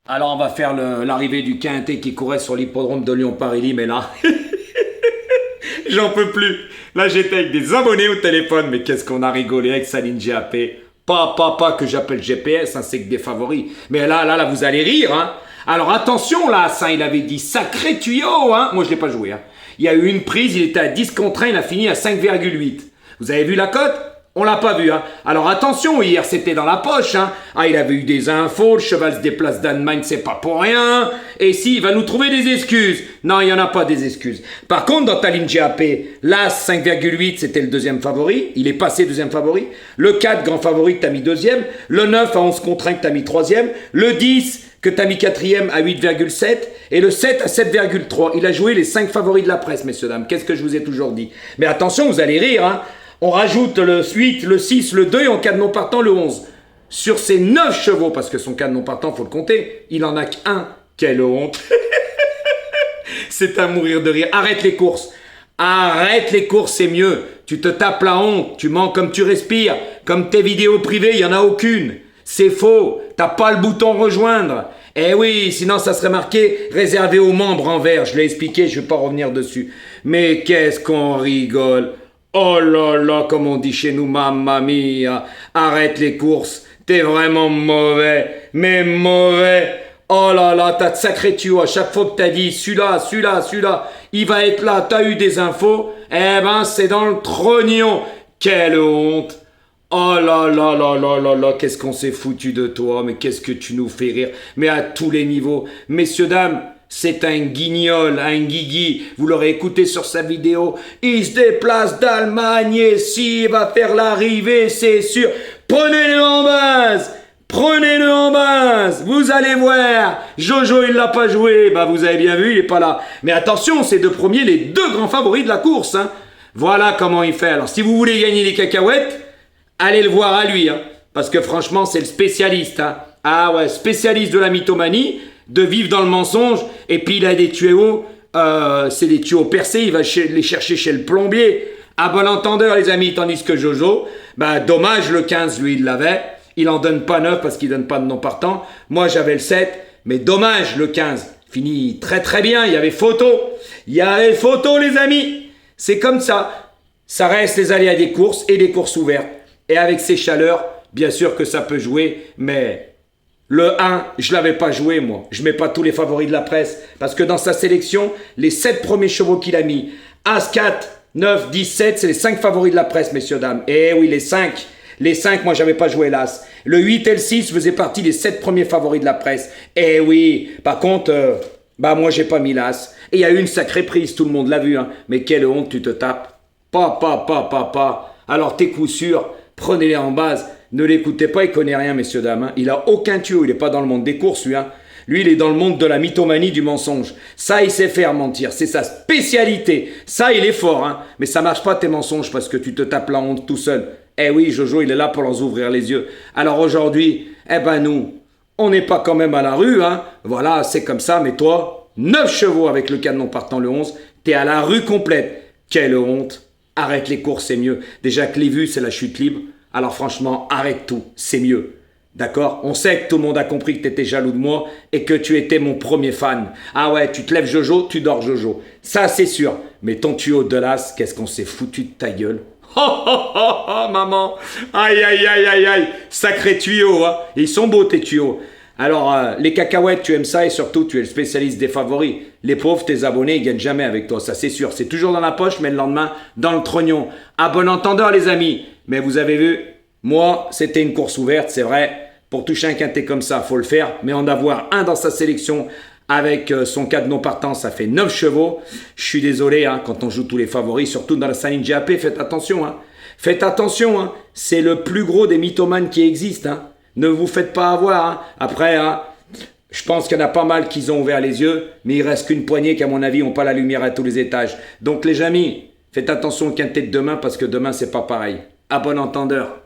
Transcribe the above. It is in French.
Alors on va faire l'arrivée du quintet qui courait sur l'hippodrome de Lyon-Paris, mais là, j'en peux plus. Là j'étais avec des abonnés au téléphone, mais qu'est-ce qu'on a rigolé avec Saline GAP. Pas que j'appelle GPS, hein, c'est que des favoris. Mais là, vous allez rire, hein. Alors attention là, ça il avait dit sacré tuyau, hein. Moi je l'ai pas joué, hein. Il y a eu une prise, il était à 10 contre 1, il a fini à 5,8. Vous avez vu la cote? On l'a pas vu, hein. Alors attention, hier c'était dans la poche, hein. Ah, il avait eu des infos, le cheval se déplace d'Allemagne, c'est pas pour rien. Et si, il va nous trouver des excuses. Non, il y en a pas des excuses. Par contre, dans ta ligne GAP, l'As 5,8, c'était le deuxième favori. Il est passé deuxième favori. Le 4, grand favori, que t'as mis deuxième. Le 9 à 11 contre 1, que t'as mis troisième. Le 10, que t'as mis quatrième à 8,7. Et le 7 à 7,3. Il a joué les 5 favoris de la presse, messieurs, dames. Qu'est-ce que je vous ai toujours dit? Mais attention, vous allez rire, hein. On rajoute le 8, le 6, le 2 et en cas de non partant, le 11. Sur ces 9 chevaux, parce que son cas de non partant, faut le compter, il en a qu'un. Quelle honte. C'est à mourir de rire. Arrête les courses. Arrête les courses, c'est mieux. Tu te tapes la honte. Tu mens comme tu respires. Comme tes vidéos privées, il n'y en a aucune. C'est faux. T'as pas le bouton rejoindre. Eh oui, sinon ça serait marqué réservé aux membres en vert. Je l'ai expliqué, je ne vais pas revenir dessus. Mais qu'est-ce qu'on rigole. Oh là là, comme on dit chez nous, mamma mia, arrête les courses, t'es vraiment mauvais, mais mauvais. Oh là là, t'as de sacrés tuyaux, à chaque fois que t'as dit celui-là, il va être là, t'as eu des infos, eh ben c'est dans le trognon. Quelle honte. Oh là là là là là là, qu'est-ce qu'on s'est foutu de toi, mais qu'est-ce que tu nous fais rire, mais à tous les niveaux. Messieurs, dames, c'est un guignol, un guigui, vous l'aurez écouté sur sa vidéo. Il se déplace d'Allemagne et s'il va faire l'arrivée, c'est sûr. Prenez-le en base, prenez-le en base, vous allez voir. Jojo, il l'a pas joué, bah vous avez bien vu, il est pas là. Mais attention, ces deux premiers, les deux grands favoris de la course, hein. Voilà comment il fait. Alors si vous voulez gagner des cacahuètes, allez le voir à lui, hein, parce que franchement, c'est le spécialiste, hein. Ah ouais, spécialiste de la mythomanie, de vivre dans le mensonge, et puis il a des tuyaux, c'est des tuyaux percés, il va les chercher chez le plombier, à bon entendeur les amis, tandis que Jojo, bah dommage, le 15 lui il l'avait, il en donne pas 9 parce qu'il donne pas de non partant, moi j'avais le 7, mais dommage le 15, fini très très bien, il y avait photo les amis, c'est comme ça reste les aléas des courses et des courses ouvertes, et avec ces chaleurs, bien sûr que ça peut jouer, mais... Le 1, je ne l'avais pas joué, moi. Je ne mets pas tous les favoris de la presse. Parce que dans sa sélection, les 7 premiers chevaux qu'il a mis, As 4, 9, 10, 7, c'est les 5 favoris de la presse, messieurs, dames. Eh oui, les 5. Les 5, moi, j'avais pas joué l'As. Le 8 et le 6 faisaient partie des 7 premiers favoris de la presse. Eh oui. Par contre, moi, j'ai pas mis l'As. Et il y a eu une sacrée prise, tout le monde l'a vu, hein. Mais quelle honte, tu te tapes. Pas. Alors, tes coups sûrs, prenez-les en base. Ne l'écoutez pas, il connaît rien, messieurs, dames, hein. Il a aucun tuyau, il n'est pas dans le monde des courses, lui, hein. Lui, il est dans le monde de la mythomanie, du mensonge. Ça, il sait faire mentir, c'est sa spécialité. Ça, il est fort, hein. Mais ça marche pas tes mensonges parce que tu te tapes la honte tout seul. Eh oui, Jojo, il est là pour leur ouvrir les yeux. Alors aujourd'hui, nous, on n'est pas quand même à la rue, hein. Voilà, c'est comme ça, mais toi, 9 chevaux avec le canon partant le 11, t'es à la rue complète. Quelle honte. Arrête les courses, c'est mieux. Déjà que les vues, c'est la chute libre. Alors franchement, arrête tout, c'est mieux. D'accord? On sait que tout le monde a compris que tu étais jaloux de moi et que tu étais mon premier fan. Ah ouais, tu te lèves Jojo, tu dors Jojo. Ça, c'est sûr. Mais ton tuyau de l'As, qu'est-ce qu'on s'est foutu de ta gueule? Oh, maman! Aïe! Sacré tuyau, hein? Ils sont beaux, tes tuyaux. Alors, les cacahuètes, tu aimes ça et surtout, tu es le spécialiste des favoris. Les pauvres, tes abonnés, ils gagnent jamais avec toi, ça c'est sûr. C'est toujours dans la poche, mais le lendemain, dans le trognon. À bon entendeur, les amis. Mais vous avez vu, moi, c'était une course ouverte, c'est vrai. Pour toucher un quintet comme ça, faut le faire. Mais en avoir un dans sa sélection avec son cas de non partant, ça fait 9 chevaux. Je suis désolé, hein, quand on joue tous les favoris, surtout dans la Saline GAP, faites attention. Hein. Faites attention, hein. C'est le plus gros des mythomanes qui existent. Hein. Ne vous faites pas avoir. Hein. Après, hein, je pense qu'il y en a pas mal qui ont ouvert les yeux, mais il reste qu'une poignée qui, à mon avis, n'ont pas la lumière à tous les étages. Donc les amis, faites attention au quintet de demain parce que demain, c'est pas pareil. À bon entendeur.